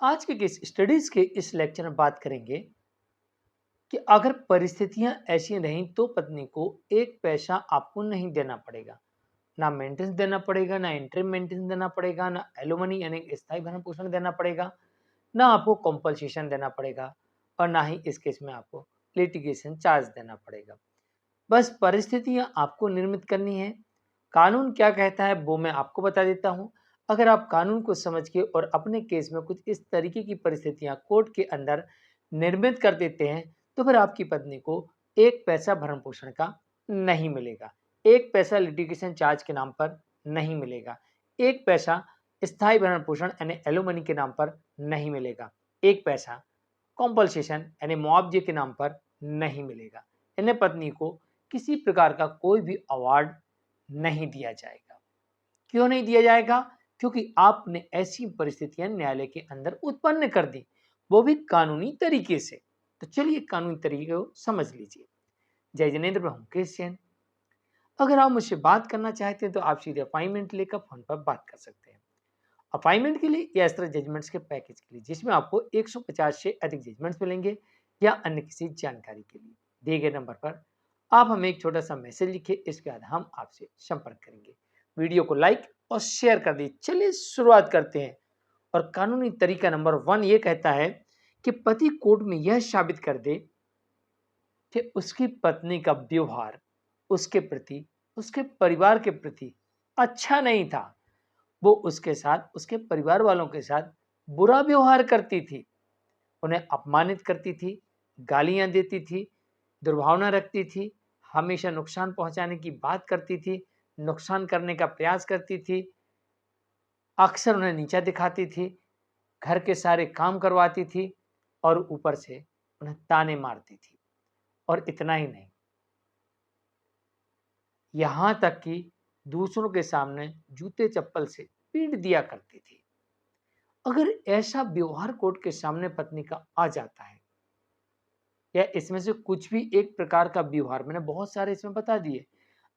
आज के case studies के इस लेक्चर में बात करेंगे कि अगर परिस्थितियां ऐसी रहीं तो पत्नी को एक पैसा आपको नहीं देना पड़ेगा, ना मेंटेनेंस देना पड़ेगा, ना इंटरम मेंटेनेंस देना पड़ेगा, ना एलुमनी यानी स्थायी भरण पोषण देना पड़ेगा, ना आपको कॉम्पनसेशन देना पड़ेगा और ना ही इस केस में आपको लिटिगेशन चार्ज देना पड़ेगा। बस परिस्थितियां आपको निर्मित करनी है। कानून क्या कहता है वो मैं आपको बता देता हूं। अगर आप कानून को समझ के और अपने केस में कुछ इस तरीके की परिस्थितियां कोर्ट के अंदर निर्मित कर देते हैं तो फिर आपकी पत्नी को एक पैसा भरण पोषण का नहीं मिलेगा, एक पैसा लिटिगेशन चार्ज के नाम पर नहीं मिलेगा, एक पैसा स्थायी भरण पोषण यानी एलुमनी के नाम पर नहीं मिलेगा, एक पैसा कॉम्पनसेशन यानी मुआवजे के नाम पर नहीं मिलेगा। इन्हें पत्नी को किसी प्रकार का कोई भी अवार्ड नहीं दिया जाएगा। क्यों नहीं दिया जाएगा? क्योंकि आपने ऐसी परिस्थितियां न्यायालय के अंदर उत्पन्न कर दी, वो भी कानूनी तरीके से। तो चलिए कानूनी तरीके को समझ लीजिए। जय जिनेंद्र, मैं मुकेश जैन। अगर आप मुझसे बात करना चाहते हैं तो आप सीधे अपॉइंटमेंट लेकर फोन पर बात कर सकते हैं। अपॉइंटमेंट के लिए या इस तरह जजमेंट्स के पैकेज के लिए जिसमें आपको 150 से अधिक जजमेंट्स मिलेंगे या अन्य किसी जानकारी के लिए दिए गए नंबर पर आप हमें एक छोटा सा मैसेज लिखिए, इसके बाद हम आपसे संपर्क करेंगे। वीडियो को लाइक और शेयर कर दीजिए। चलिए शुरुआत करते हैं। और कानूनी तरीका नंबर 1 ये कहता है कि पति कोर्ट में यह साबित कर दे कि उसकी पत्नी का व्यवहार उसके प्रति, उसके परिवार के प्रति अच्छा नहीं था। वो उसके साथ, उसके परिवार वालों के साथ बुरा व्यवहार करती थी, उन्हें अपमानित करती थी, गालियां देती थी, दुर्भावना रखती थी, हमेशा नुकसान पहुंचाने की बात करती थी, नुकसान करने का प्रयास करती थी, अक्सर उन्हें नीचा दिखाती थी, घर के सारे काम करवाती थी और ऊपर से उन्हें ताने मारती थी। और इतना ही नहीं, यहां तक कि दूसरों के सामने जूते चप्पल से पीट दिया करती थी। अगर ऐसा व्यवहार कोर्ट के सामने पत्नी का आ जाता है या इसमें से कुछ भी एक प्रकार का व्यवहार, मैंने बहुत सारे इसमें बता दिए,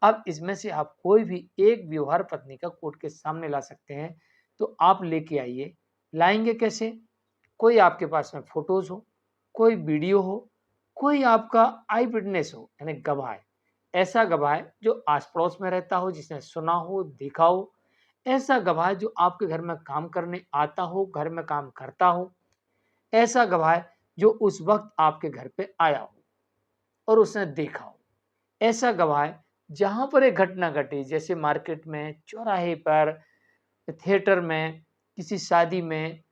अब इसमें से आप कोई भी एक व्यवहार पत्नी का कोर्ट के सामने ला सकते हैं, तो आप लेके आइए। लाएंगे कैसे? कोई आपके पास में फोटोज हो, कोई वीडियो हो, कोई आपका आई विटनेस हो यानी गवाह, ऐसा गवाह जो आस पड़ोस में रहता हो, जिसने सुना हो, देखा हो, ऐसा गवाह जो आपके घर में काम करने आता हो, घर में काम करता हो, ऐसा गवाह जो उस वक्त आपके घर पे आया हो और उसने देखा हो, ऐसा गवाह जहां पर एक घटना घटी, जैसे मार्केट में, चौराहे पर, थिएटर में, किसी शादी में,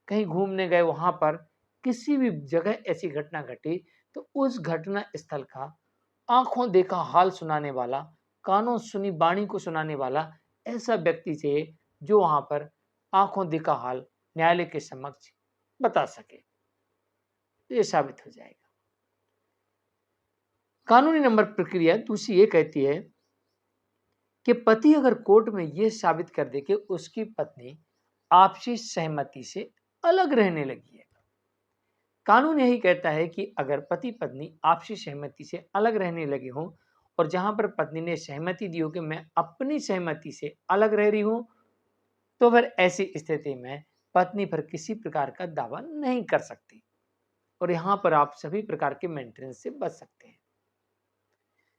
कहीं घूमने गए वहां पर, किसी भी जगह ऐसी घटना घटी तो उस घटना स्थल का आंखों देखा हाल सुनाने वाला, कानों सुनी वाणी को सुनाने वाला ऐसा व्यक्ति चाहिए जो वहां पर आंखों देखा हाल न्यायालय के समक्ष बता सके। तो ये साबित हो जाएगा। कानूनी नंबर प्रक्रिया दूसरी ये कहती है कि पति अगर कोर्ट में यह साबित कर दे कि उसकी पत्नी आपसी सहमति से अलग रहने लगी है। कानून यही कहता है कि अगर पति पत्नी आपसी सहमति से अलग रहने लगे हों और जहां पर पत्नी ने सहमति दी हो कि मैं अपनी सहमति से अलग रह रही हूं, तो फिर ऐसी स्थिति में पत्नी पर किसी प्रकार का दावा नहीं कर सकती और यहां पर आप सभी प्रकार के मेंटेनेंस से बच सकते हैं।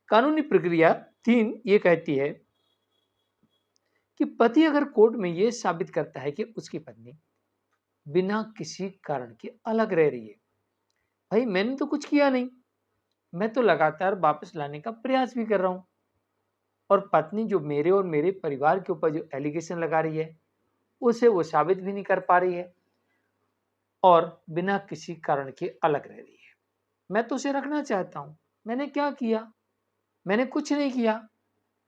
कानूनी प्रक्रिया 3 ये कहती है कि पति अगर कोर्ट में यह साबित करता है कि उसकी पत्नी बिना किसी कारण के अलग रह रही है, भाई मैंने तो कुछ किया नहीं, मैं तो लगातार वापस लाने का प्रयास भी कर रहा हूं, और पत्नी जो मेरे और मेरे परिवार के ऊपर जो एलिगेशन लगा रही है उसे वो साबित भी नहीं कर पा रही है और बिना किसी कारण के अलग रह रही है। मैं तो उसे रखना चाहता हूं, मैंने क्या किया? मैंने कुछ नहीं किया।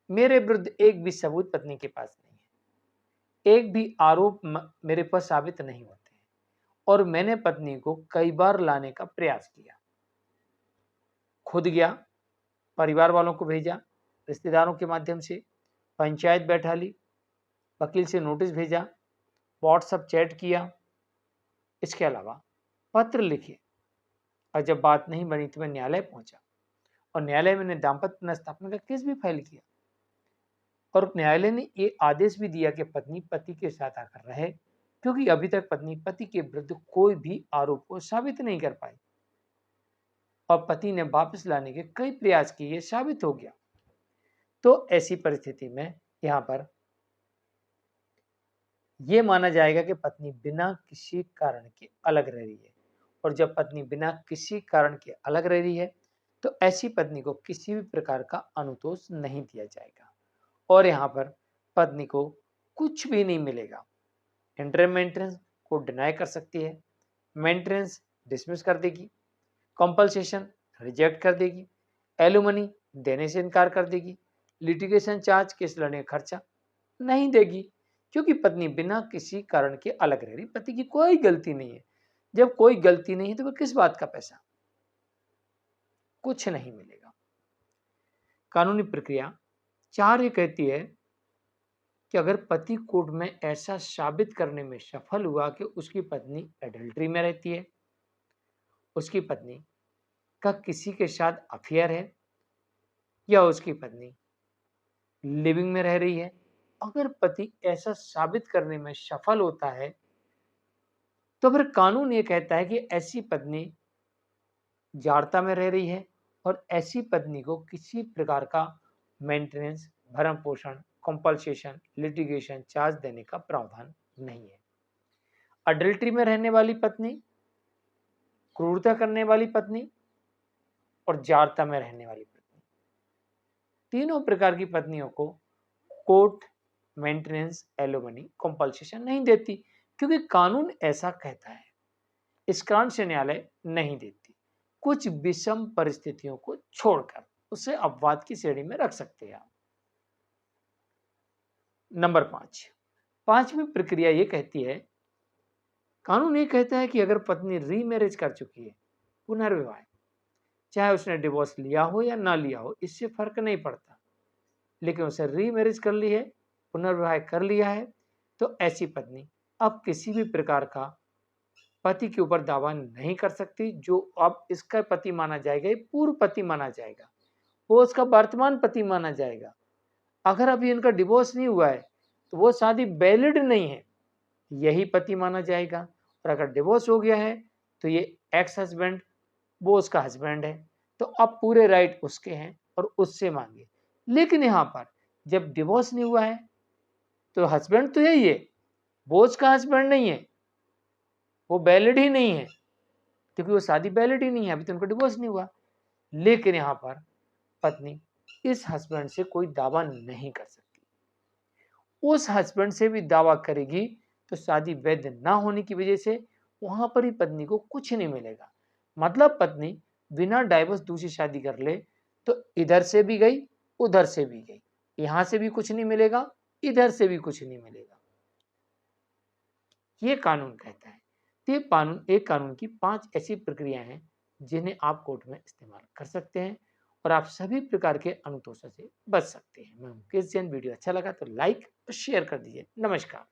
मेरे विरुद्ध एक भी सबूत पत्नी के पास नहीं है, एक भी आरोप मेरे पर साबित नहीं होते हैं और मैंने पत्नी को कई बार लाने का प्रयास किया, खुद गया, परिवार वालों को भेजा, रिश्तेदारों के माध्यम से पंचायत बैठा ली, वकील से नोटिस भेजा, व्हाट्सएप चैट किया, इसके अलावा पत्र लिखे, और जब बात नहीं बनी तो मैं न्यायालय पहुंचा और न्यायालय में मैंने दाम्पत्य पुनर्स्थापना का केस भी फाइल किया और न्यायालय ने ये आदेश भी दिया कि पत्नी पति के साथ आकर रहे, क्योंकि अभी तक पत्नी पति के विरुद्ध कोई भी आरोप को साबित नहीं कर पाई और पति ने वापस लाने के कई प्रयास किए, ये साबित हो गया। तो ऐसी परिस्थिति में यहाँ पर यह माना जाएगा कि पत्नी बिना किसी कारण के अलग रह रही है। और जब पत्नी बिना किसी कारण के अलग रह रही है तो ऐसी पत्नी को किसी भी प्रकार का अनुतोष नहीं दिया जाएगा और यहाँ पर पत्नी को कुछ भी नहीं मिलेगा। इंटरम मेंटेनेंस को डिनाई कर सकती है, मेंटेनेंस डिसमिस कर देगी, कंपलसेशन रिजेक्ट कर देगी, एलुमनी देने से इनकार कर देगी, लिटिगेशन चार्ज केस लड़ने का खर्चा नहीं देगी, क्योंकि पत्नी बिना किसी कारण के अलग रह रही, पति की कोई गलती नहीं है। जब कोई गलती नहीं है तो वह किस बात का पैसा, कुछ नहीं मिलेगा। कानूनी प्रक्रिया 4 ये कहती है कि अगर पति कोर्ट में ऐसा साबित करने में सफल हुआ कि उसकी पत्नी एडल्ट्री में रहती है, उसकी पत्नी का किसी के साथ अफेयर है या उसकी पत्नी लिविंग में रह रही है, अगर पति ऐसा साबित करने में सफल होता है तो फिर कानून ये कहता है कि ऐसी पत्नी जाड़ता में रह रही है और ऐसी पत्नी को किसी प्रकार का मेंटेनेंस, भरण पोषण, कंपलसेशन, लिटिगेशन चार्ज देने का प्रावधान नहीं है। अडल्ट्री में रहने वाली पत्नी, क्रूरता करने वाली पत्नी और जाड़ता में रहने वाली पत्नी, तीनों प्रकार की पत्नियों को कोर्ट मेंटेनेंस, एलोमनी, कंपलसेशन नहीं देती, क्योंकि कानून ऐसा कहता है। इस कारण से न्यायालय नहीं देती। कुछ विषम परिस्थितियों को छोड़कर उसे अपवाद की श्रेणी में रख सकते हैं। नंबर 5, पांचवी प्रक्रिया ये कहती है, कानून ये कहता है कि अगर पत्नी रीमैरिज कर चुकी है, पुनर्विवाह, चाहे उसने डिवोर्स लिया हो या ना लिया हो, इससे फर्क नहीं पड़ता, लेकिन उसे रीमैरिज कर ली है, पुनर्विवाह कर लिया है, तो ऐसी पत्नी अब किसी भी प्रकार का पति के ऊपर दावा नहीं कर सकती। जो अब इसका पति माना जाएगा, ये पूर्व पति माना जाएगा, वो उसका वर्तमान पति माना जाएगा। अगर अभी इनका डिवोर्स नहीं हुआ है तो वो शादी वैलिड नहीं है, यही पति माना जाएगा। और अगर डिवोर्स हो गया है तो ये एक्स हस्बैंड, वो उसका हस्बैंड है, तो अब पूरे राइट उसके हैं और उससे मांगे। लेकिन यहाँ पर जब डिवोर्स नहीं हुआ है तो हस्बैंड तो यही है, वो उसका हस्बैंड नहीं है, वो वैलिड ही नहीं है, क्योंकि वो शादी वैलिड ही नहीं है, अभी तो उनको डिवोर्स नहीं हुआ। लेकिन यहाँ पर पत्नी इस हस्बैंड से कोई दावा नहीं कर सकती। उस हस्बैंड से भी दावा करेगी तो शादी वैध ना होने की वजह से वहां पर ही पत्नी को कुछ नहीं मिलेगा। मतलब पत्नी बिना डाइवोर्स दूसरी शादी कर ले तो इधर से भी गई, उधर से भी गई, यहां से भी कुछ नहीं मिलेगा, इधर से भी कुछ नहीं मिलेगा। ये कानून कहता है। ये कानून की 5 ऐसी प्रक्रियाएं हैं जिन्हें आप कोर्ट में इस्तेमाल कर सकते हैं और आप सभी प्रकार के अनुतोषों से बच सकते हैं। मैं मुकेश जैन, वीडियो अच्छा लगा तो लाइक और शेयर कर दीजिए। नमस्कार।